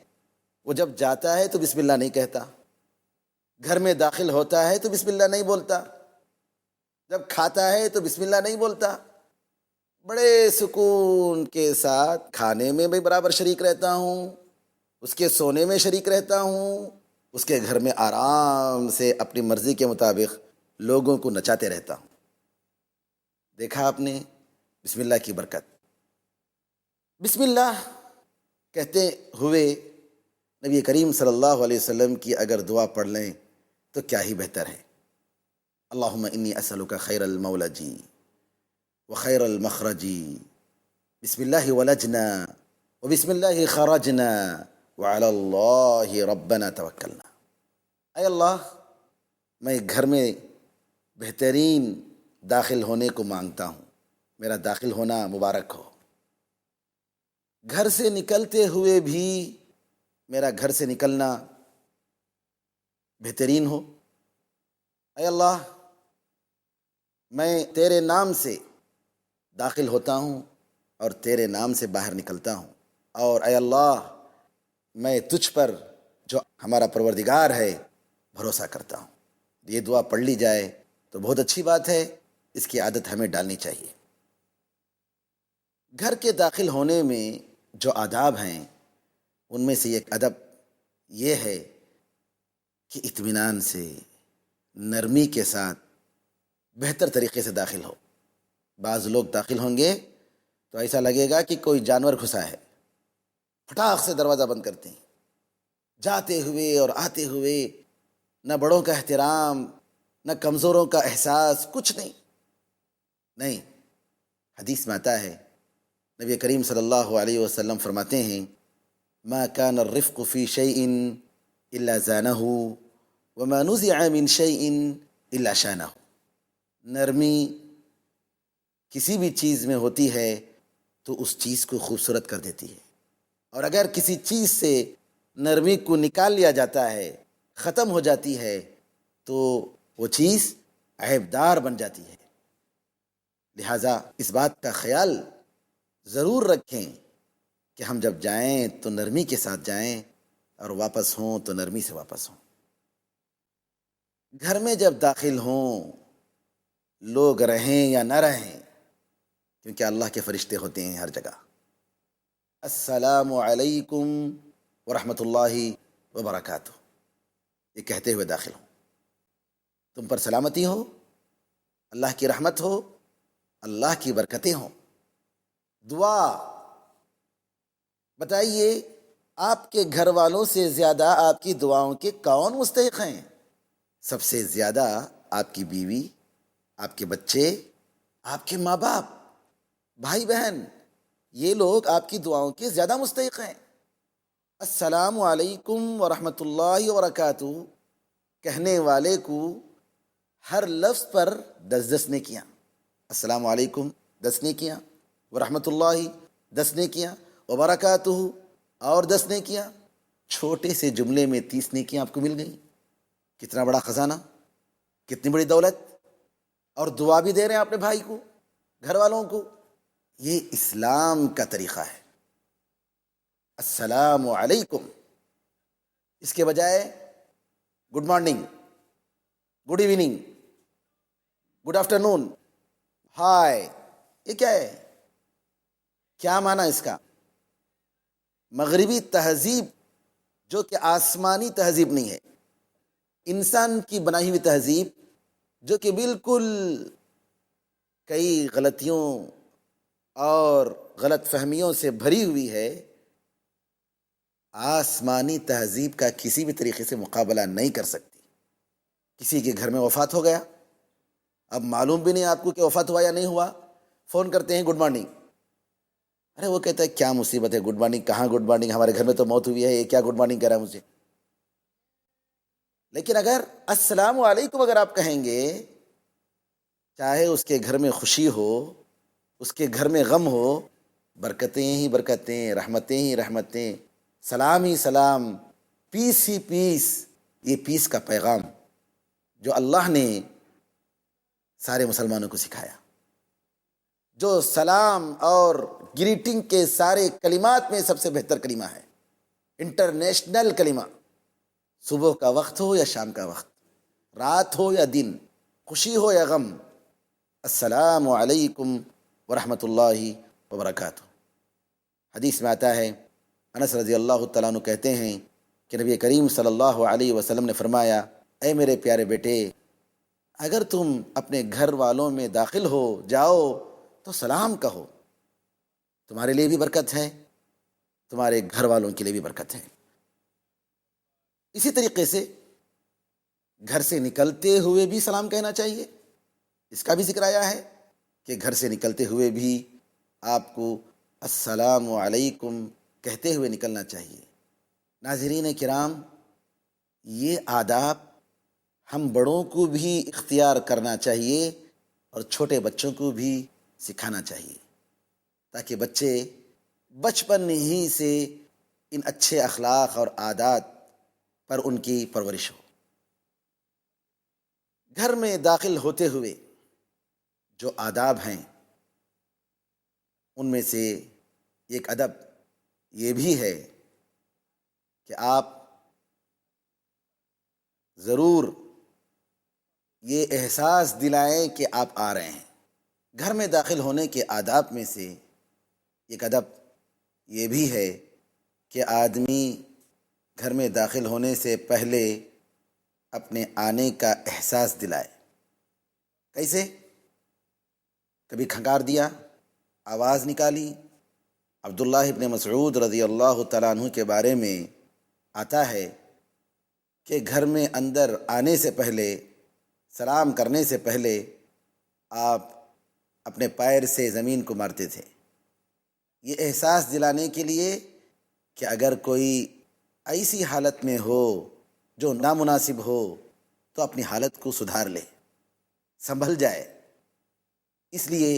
وہ جب جاتا ہے تو بسم اللہ نہیں کہتا، گھر میں داخل ہوتا ہے تو بسم اللہ نہیں بولتا، جب کھاتا ہے تو بسم اللہ نہیں بولتا، بڑے سکون کے ساتھ کھانے میں بھی برابر شریک رہتا ہوں، اس کے سونے میں شریک رہتا ہوں، اس کے گھر میں آرام سے اپنی مرضی کے مطابق لوگوں کو نچاتے رہتا ہوں۔ دیکھا آپ نے بسم اللہ کی برکت۔ بسم اللہ کہتے ہوئے نبی کریم صلی اللہ علیہ وسلم کی اگر دعا پڑھ لیں تو کیا ہی بہتر ہے. اللہم انی اسألک خیر المولجی وخیر المخرجی بسم اللہ ولجنا وبسم اللہ خرجنا وعلی اللہ ربنا توکلنا. اے اللہ، میں گھر میں بہترین داخل ہونے کو مانگتا ہوں، میرا داخل ہونا مبارک ہو. گھر سے نکلتے ہوئے بھی میرا گھر سے نکلنا بہترین ہو. اے اللہ، میں تیرے نام سے داخل ہوتا ہوں اور تیرے نام سے باہر نکلتا ہوں. اور اے اللہ، میں تجھ پر جو ہمارا پروردگار ہے بھروسہ کرتا ہوں. یہ دعا پڑھ لی جائے تو بہت اچھی بات ہے، اس کی عادت ہمیں ڈالنی چاہیے. گھر کے داخل ہونے میں جو آداب ہیں ان میں سے ایک ادب یہ ہے کہ اطمینان سے، نرمی کے ساتھ، بہتر طریقے سے داخل ہو. بعض لوگ داخل ہوں گے تو ایسا لگے گا کہ کوئی جانور گھسا ہے، پھٹاک سے دروازہ بند کرتے ہیں، جاتے ہوئے اور آتے ہوئے نہ بڑوں کا احترام، نہ کمزوروں کا احساس، کچھ نہیں. حدیث میں آتا ہے، نبی کریم صلی اللہ علیہ وسلم فرماتے ہیں، ما كان الرفق في شيء الا زانه وما نزع من شيء الا شانه. نرمی کسی بھی چیز میں ہوتی ہے تو اس چیز کو خوبصورت کر دیتی ہے، اور اگر کسی چیز سے نرمی کو نکال لیا جاتا ہے، ختم ہو جاتی ہے، تو وہ چیز عیبدار بن جاتی ہے. لہٰذا اس بات کا خیال ضرور رکھیں کہ ہم جب جائیں تو نرمی کے ساتھ جائیں اور واپس ہوں تو نرمی سے واپس ہوں. گھر میں جب داخل ہوں، لوگ رہیں یا نہ رہیں، کیونکہ اللہ کے فرشتے ہوتے ہیں ہر جگہ، السلام علیکم ورحمۃ اللہ وبرکاتہ یہ کہتے ہوئے داخل ہوں. تم پر سلامتی ہو، اللہ کی رحمت ہو، اللہ کی برکتیں ہوں. دعا بتائیے، آپ کے گھر والوں سے زیادہ آپ کی دعاؤں کے کون مستحق ہیں؟ سب سے زیادہ آپ کی بیوی، آپ کے بچے، آپ کے ماں باپ، بھائی بہن، یہ لوگ آپ کی دعاؤں کے زیادہ مستحق ہیں. السلام علیکم ورحمۃ اللہ وبرکاتہ کہنے والے کو ہر لفظ پر 10 نیکیاں. السلام علیکم 10 نیکیاں، ورحمۃ اللہ 10 نیکیاں، وبرکاتہ اور 10 نیکیاں. چھوٹے سے جملے میں 30 نیکیاں آپ کو مل گئیں. کتنا بڑا خزانہ، کتنی بڑی دولت. اور دعا بھی دے رہے ہیں اپنے بھائی کو، گھر والوں کو. یہ اسلام کا طریقہ ہے. السلام علیکم، اس کے بجائے good morning, good evening, good afternoon, hi, یہ کیا ہے؟ کیا معنی اس کا؟ مغربی تہذیب جو کہ آسمانی تہذیب نہیں ہے، انسان کی بنائی ہوئی تہذیب جو کہ بالکل کئی غلطیوں اور غلط فہمیوں سے بھری ہوئی ہے، آسمانی تہذیب کا کسی بھی طریقے سے مقابلہ نہیں کر سکتی. کسی کے گھر میں وفات ہو گیا، اب معلوم بھی نہیں آپ کو کہ وفات ہوا یا نہیں ہوا، فون کرتے ہیں گڈ مارننگ. ارے وہ کہتا ہے کیا مصیبت ہے، گڈ مارننگ کہاں، گڈ مارننگ ہمارے گھر میں تو موت ہوئی ہے، یہ کیا گڈ مارننگ کہہ رہا ہے مجھے. لیکن اگر السلام علیکم اگر آپ کہیں گے، چاہے اس کے گھر میں خوشی ہو، اس کے گھر میں غم ہو، برکتیں ہی برکتیں، رحمتیں ہی رحمتیں، سلام ہی سلام، پیس ہی پیس. یہ پیس کا پیغام جو اللہ نے سارے مسلمانوں کو سکھایا، جو سلام اور گریٹنگ کے سارے کلمات میں سب سے بہتر کلمہ ہے، انٹرنیشنل کلمہ. صبح کا وقت ہو یا شام کا وقت، رات ہو یا دن، خوشی ہو یا غم، السلام علیکم ورحمۃ اللہ وبرکاتہ. حدیث میں آتا ہے، انس رضی اللہ تعالیٰ عنہ کہتے ہیں کہ نبی کریم صلی اللہ علیہ وسلم نے فرمایا، اے میرے پیارے بیٹے، اگر تم اپنے گھر والوں میں داخل ہو جاؤ تو سلام کہو. تمہارے لیے بھی برکت ہے، تمہارے گھر والوں کے لیے بھی برکت ہے۔ اسی طریقے سے گھر سے نکلتے ہوئے بھی سلام کہنا چاہیے، اس کا بھی ذکر آیا ہے کہ گھر سے نکلتے ہوئے بھی آپ کو السلام علیکم کہتے ہوئے نکلنا چاہیے۔ ناظرین کرام، یہ آداب ہم بڑوں کو بھی اختیار کرنا چاہیے اور چھوٹے بچوں کو بھی سکھانا چاہیے، تاکہ بچے بچپن ہی سے ان اچھے اخلاق اور عادات پر ان کی پرورش ہو۔ گھر میں داخل ہوتے ہوئے جو آداب ہیں ان میں سے ایک ادب یہ بھی ہے کہ آپ ضرور یہ احساس دلائیں کہ آپ آ رہے ہیں۔ گھر میں داخل ہونے کے آداب میں سے ایک ادب یہ بھی ہے کہ آدمی گھر میں داخل ہونے سے پہلے اپنے آنے کا احساس دلائے۔ کیسے؟ کبھی کھنکار دیا، آواز نکالی۔ عبداللہ ابن مسعود رضی اللہ تعالیٰ عنہ کے بارے میں آتا ہے کہ گھر میں اندر آنے سے پہلے، سلام کرنے سے پہلے آپ اپنے پیر سے زمین کو مارتے تھے، یہ احساس دلانے کے لیے کہ اگر کوئی ایسی حالت میں ہو جو نامناسب ہو تو اپنی حالت کو سدھار لے، سنبھل جائے۔ اس لیے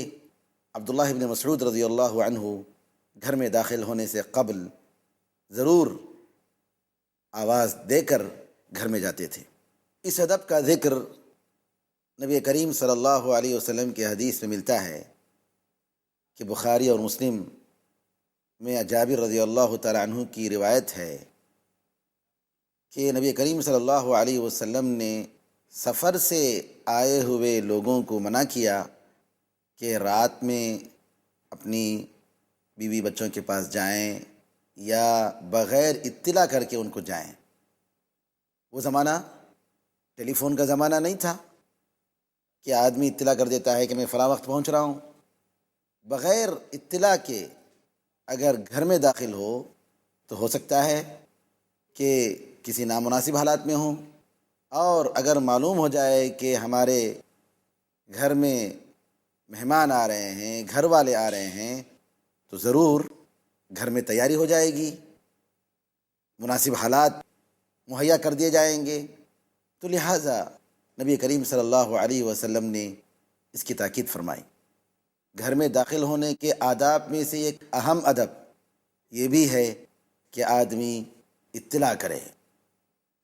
عبداللہ ابن مسعود رضی اللہ عنہ گھر میں داخل ہونے سے قبل ضرور آواز دے کر گھر میں جاتے تھے۔ اس ادب کا ذکر نبی کریم صلی اللہ علیہ وسلم کے حدیث میں ملتا ہے کہ بخاری اور مسلم میں جابر رضی اللہ تعالیٰ عنہ کی روایت ہے کہ نبی کریم صلی اللہ علیہ وسلم نے سفر سے آئے ہوئے لوگوں کو منع کیا کہ رات میں اپنی بیوی بچوں کے پاس جائیں یا بغیر اطلاع کر کے ان کو جائیں۔ وہ زمانہ ٹیلی فون کا زمانہ نہیں تھا کہ آدمی اطلاع کر دیتا ہے کہ میں فلاں وقت پہنچ رہا ہوں۔ بغیر اطلاع کے اگر گھر میں داخل ہو تو ہو سکتا ہے کہ کسی نامناسب حالات میں ہوں، اور اگر معلوم ہو جائے کہ ہمارے گھر میں مہمان آ رہے ہیں، گھر والے آ رہے ہیں، تو ضرور گھر میں تیاری ہو جائے گی، مناسب حالات مہیا کر دیے جائیں گے۔ تو لہٰذا نبی کریم صلی اللہ علیہ وسلم نے اس کی تاکید فرمائی۔ گھر میں داخل ہونے کے آداب میں سے ایک اہم ادب یہ بھی ہے کہ آدمی اطلاع کرے،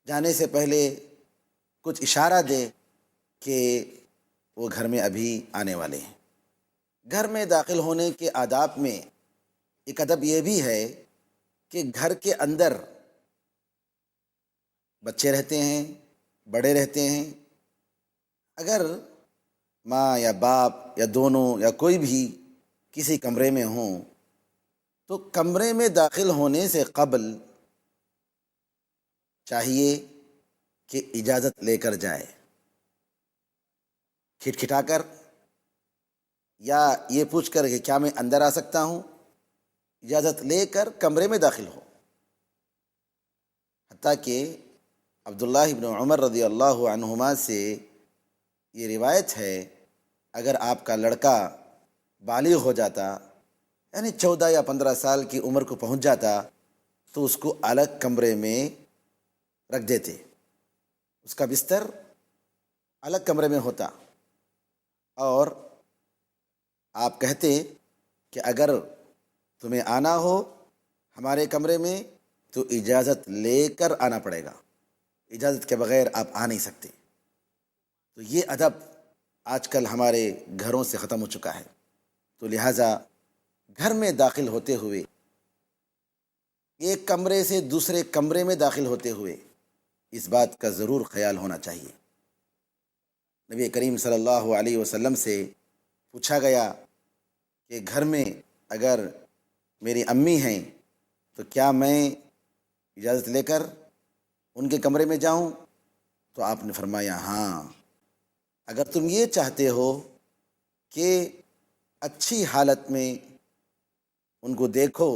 جانے سے پہلے کچھ اشارہ دے کہ وہ گھر میں ابھی آنے والے ہیں۔ گھر میں داخل ہونے کے آداب میں ایک ادب یہ بھی ہے کہ گھر کے اندر بچے رہتے ہیں، بڑے رہتے ہیں، اگر ماں یا باپ یا دونوں یا کوئی بھی کسی کمرے میں ہوں تو کمرے میں داخل ہونے سے قبل چاہیے کہ اجازت لے کر جائے، کھٹکھٹا کر یا یہ پوچھ کر کہ کیا میں اندر آ سکتا ہوں، اجازت لے کر کمرے میں داخل ہو۔ حتیٰ کہ عبداللہ ابن عمر رضی اللہ عنہما سے یہ روایت ہے، اگر آپ کا لڑکا بالغ ہو جاتا، یعنی 14 یا 15 سال کی عمر کو پہنچ جاتا، تو اس کو الگ کمرے میں رکھ دیتے، اس کا بستر الگ کمرے میں ہوتا، اور آپ کہتے کہ اگر تمہیں آنا ہو ہمارے کمرے میں تو اجازت لے کر آنا پڑے گا، اجازت کے بغیر آپ آ نہیں سکتے۔ تو یہ ادب آج کل ہمارے گھروں سے ختم ہو چکا ہے۔ تو لہٰذا گھر میں داخل ہوتے ہوئے، ایک کمرے سے دوسرے کمرے میں داخل ہوتے ہوئے اس بات کا ضرور خیال ہونا چاہیے۔ نبی کریم صلی اللہ علیہ وسلم سے پوچھا گیا کہ گھر میں اگر میری امی ہیں تو کیا میں اجازت لے کر ان کے کمرے میں جاؤں؟ تو آپ نے فرمایا ہاں، اگر تم یہ چاہتے ہو کہ اچھی حالت میں ان کو دیکھو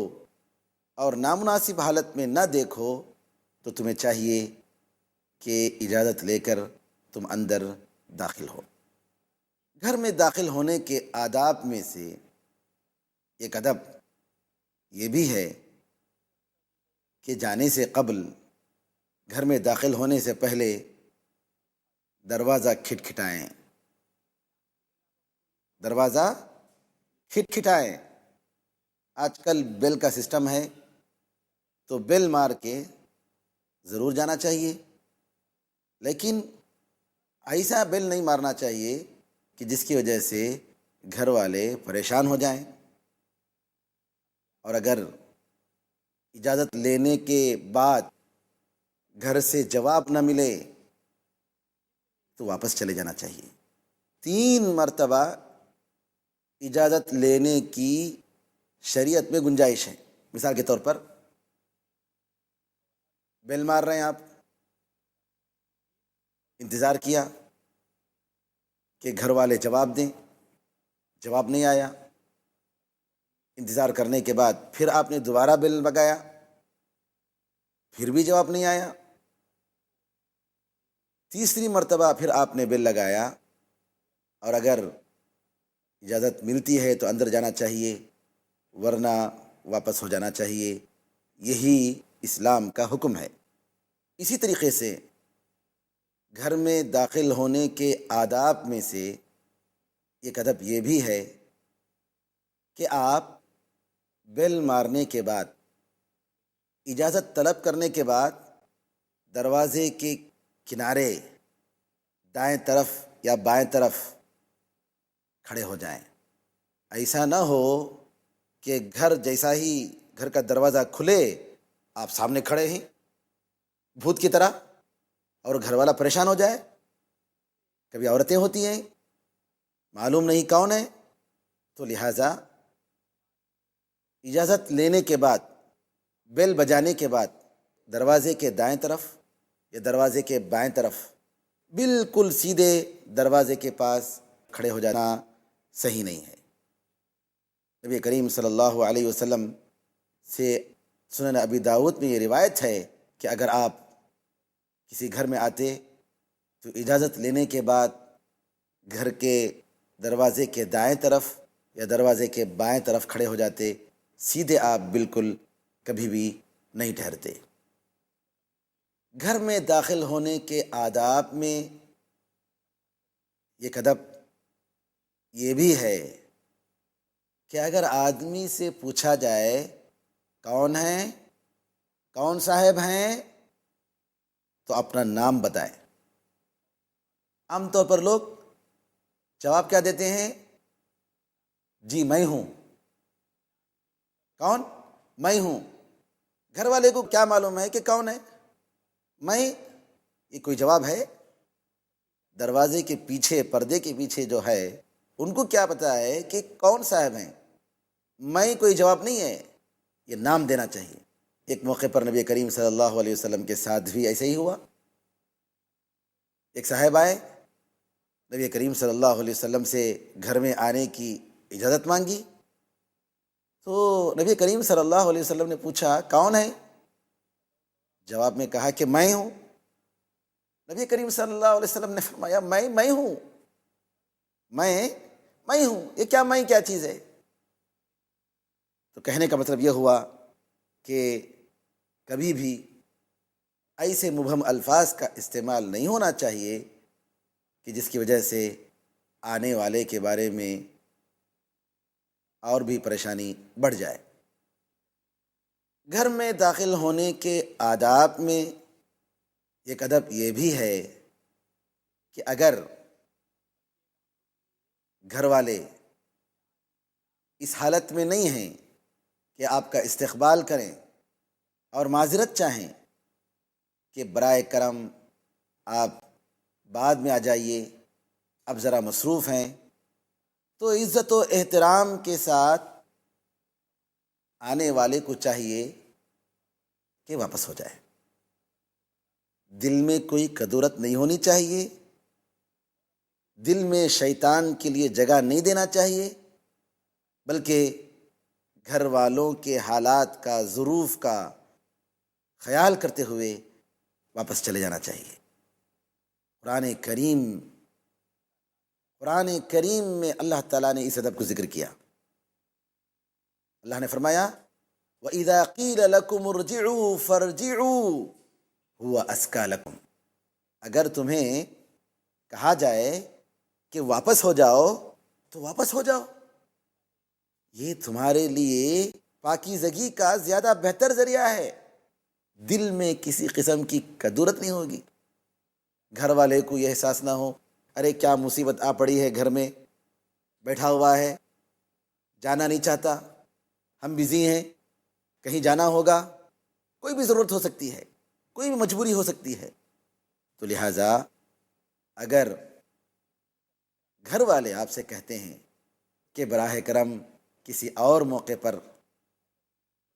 اور نامناسب حالت میں نہ دیکھو تو تمہیں چاہیے کہ اجازت لے کر تم اندر داخل ہو۔ گھر میں داخل ہونے کے آداب میں سے ایک ادب یہ بھی ہے کہ جانے سے قبل، گھر میں داخل ہونے سے پہلے دروازہ کھٹکھٹائیں، دروازہ کھٹکھٹائیں۔ آج کل بیل کا سسٹم ہے تو بیل مار کے ضرور جانا چاہیے، لیکن ایسا بیل نہیں مارنا چاہیے کہ جس کی وجہ سے گھر والے پریشان ہو جائیں، اور اگر اجازت لینے کے بعد گھر سے جواب نہ ملے تو واپس چلے جانا چاہیے۔ 3 مرتبہ اجازت لینے کی شریعت میں گنجائش ہے۔ مثال کے طور پر بیل مار رہے ہیں آپ، انتظار کیا کہ گھر والے جواب دیں، جواب نہیں آیا، انتظار کرنے کے بعد پھر آپ نے دوبارہ بیل بجایا، پھر بھی جواب نہیں آیا، تیسری مرتبہ پھر آپ نے بیل لگایا، اور اگر اجازت ملتی ہے تو اندر جانا چاہیے، ورنہ واپس ہو جانا چاہیے۔ یہی اسلام کا حکم ہے۔ اسی طریقے سے گھر میں داخل ہونے کے آداب میں سے ایک ادب یہ بھی ہے کہ آپ بیل مارنے کے بعد، اجازت طلب کرنے کے بعد دروازے کے کنارے دائیں طرف یا بائیں طرف کھڑے ہو جائیں۔ ایسا نہ ہو کہ گھر جیسا ہی گھر کا دروازہ کھلے آپ سامنے کھڑے ہیں بھوت کی طرح، اور گھر والا پریشان ہو جائے۔ کبھی عورتیں ہوتی ہیں، معلوم نہیں کون ہے، تو لہٰذا اجازت لینے کے بعد، بیل بجانے کے بعد دروازے کے دائیں طرف یا دروازے کے بائیں طرف بالکل سیدھے دروازے کے پاس کھڑے ہو جانا صحیح نہیں ہے۔ نبی کریم صلی اللہ علیہ وسلم سے سنن ابی داؤد میں یہ روایت ہے کہ اگر آپ کسی گھر میں آتے تو اجازت لینے کے بعد گھر کے دروازے کے دائیں طرف یا دروازے کے بائیں طرف کھڑے ہو جاتے، سیدھے آپ بالکل کبھی بھی نہیں ٹھہرتے۔ گھر میں داخل ہونے کے آداب میں ایک ادب یہ بھی ہے کہ اگر آدمی سے پوچھا جائے کون ہے، کون صاحب ہیں، تو اپنا نام بتائیں۔ عام طور پر لوگ جواب کیا دیتے ہیں؟ جی میں ہوں۔ کون؟ میں ہوں۔ گھر والے کو کیا معلوم ہے کہ کون ہے؟ میں، یہ کوئی جواب ہے؟ دروازے کے پیچھے، پردے کے پیچھے جو ہے، ان کو کیا پتا ہے کہ کون صاحب ہیں؟ میں کوئی جواب نہیں ہے، یہ نام دینا چاہیے۔ ایک موقع پر نبی کریم صلی اللہ علیہ وسلم کے ساتھ بھی ایسے ہی ہوا۔ ایک صاحب آئے، نبی کریم صلی اللہ علیہ وسلم سے گھر میں آنے کی اجازت مانگی، تو نبی کریم صلی اللہ علیہ وسلم نے پوچھا کون ہے؟ جواب میں کہا کہ میں ہوں۔ نبی کریم صلی اللہ علیہ وسلم نے فرمایا میں ہوں، میں ہوں، یہ کیا میں کیا چیز ہے؟ تو کہنے کا مطلب یہ ہوا کہ کبھی بھی ایسے مبہم الفاظ کا استعمال نہیں ہونا چاہیے کہ جس کی وجہ سے آنے والے کے بارے میں اور بھی پریشانی بڑھ جائے۔ گھر میں داخل ہونے کے آداب میں ایک ادب یہ بھی ہے کہ اگر گھر والے اس حالت میں نہیں ہیں کہ آپ کا استقبال کریں اور معذرت چاہیں کہ برائے کرم آپ بعد میں آ جائیے، اب ذرا مصروف ہیں، تو عزت و احترام کے ساتھ آنے والے کو چاہیے کہ واپس ہو جائے۔ دل میں کوئی کدورت نہیں ہونی چاہیے، دل میں شیطان کے لیے جگہ نہیں دینا چاہیے، بلکہ گھر والوں کے حالات کا، ظروف کا خیال کرتے ہوئے واپس چلے جانا چاہیے۔ قرآن کریم میں اللہ تعالیٰ نے اس ادب کو ذکر کیا۔ اللہ نے فرمایا وَإِذَا قِيلَ لَكُمُ ارْجِعُوا فَارْجِعُوا هُوَ أَزْكَىٰ لَكُمْ، اگر تمہیں کہا جائے کہ واپس ہو جاؤ تو واپس ہو جاؤ، یہ تمہارے لیے پاکیزگی کا زیادہ بہتر ذریعہ ہے، دل میں کسی قسم کی کدورت نہیں ہوگی، گھر والے کو یہ احساس نہ ہو ارے کیا مصیبت آ پڑی ہے، گھر میں بیٹھا ہوا ہے، جانا نہیں چاہتا، ہم بزی ہیں، کہیں جانا ہوگا، کوئی بھی ضرورت ہو سکتی ہے، کوئی بھی مجبوری ہو سکتی ہے، تو لہٰذا اگر گھر والے آپ سے کہتے ہیں کہ براہ کرم کسی اور موقع پر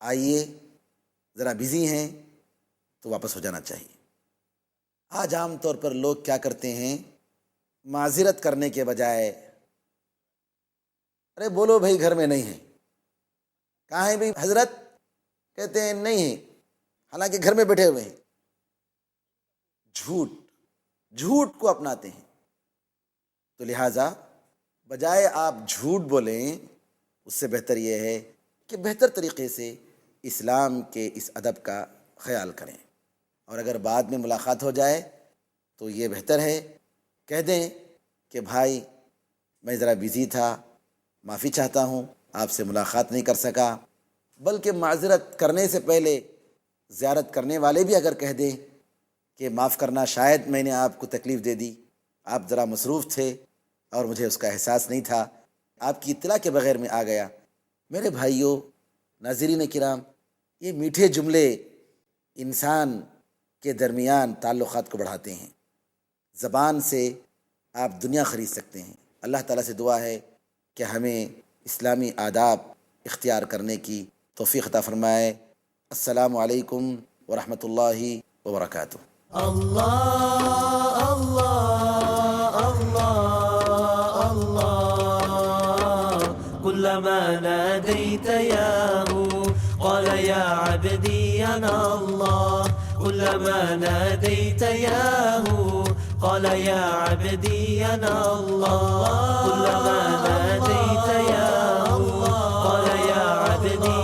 آئیے، ذرا بزی ہیں، تو واپس ہو جانا چاہیے۔ آج عام طور پر لوگ کیا کرتے ہیں، معذرت کرنے کے بجائے ارے بولو بھائی گھر میں نہیں ہے، کہاں ہے بھائی حضرت، کہتے ہیں نہیں ہے، حالانکہ گھر میں بیٹھے ہوئے ہیں۔ جھوٹ کو اپناتے ہیں، تو لہٰذا بجائے آپ جھوٹ بولیں، اس سے بہتر یہ ہے کہ بہتر طریقے سے اسلام کے اس ادب کا خیال کریں، اور اگر بعد میں ملاقات ہو جائے تو یہ بہتر ہے کہہ دیں کہ بھائی میں ذرا بزی تھا، معافی چاہتا ہوں، آپ سے ملاقات نہیں کر سکا، بلکہ معذرت کرنے سے پہلے زیارت کرنے والے بھی اگر کہہ دیں کہ معاف کرنا، شاید میں نے آپ کو تکلیف دے دی، آپ ذرا مصروف تھے اور مجھے اس کا احساس نہیں تھا، آپ کی اطلاع کے بغیر میں آ گیا۔ میرے بھائیوں، ناظرین کرام، یہ میٹھے جملے انسان کے درمیان تعلقات کو بڑھاتے ہیں۔ زبان سے آپ دنیا خرید سکتے ہیں۔ اللہ تعالیٰ سے دعا ہے کہ ہمیں اسلامی آداب اختیار کرنے کی توفیق عطا فرمائے۔ السلام علیکم ورحمۃ اللہ وبرکاتہ۔ اللہ اللہ اللہ اللہ كلما ناديت ياه قال يا عبدي أنا الله كلما ناديت ياه قال يا عبدي أنا الله كلما ناديت ياه قال يا عبدي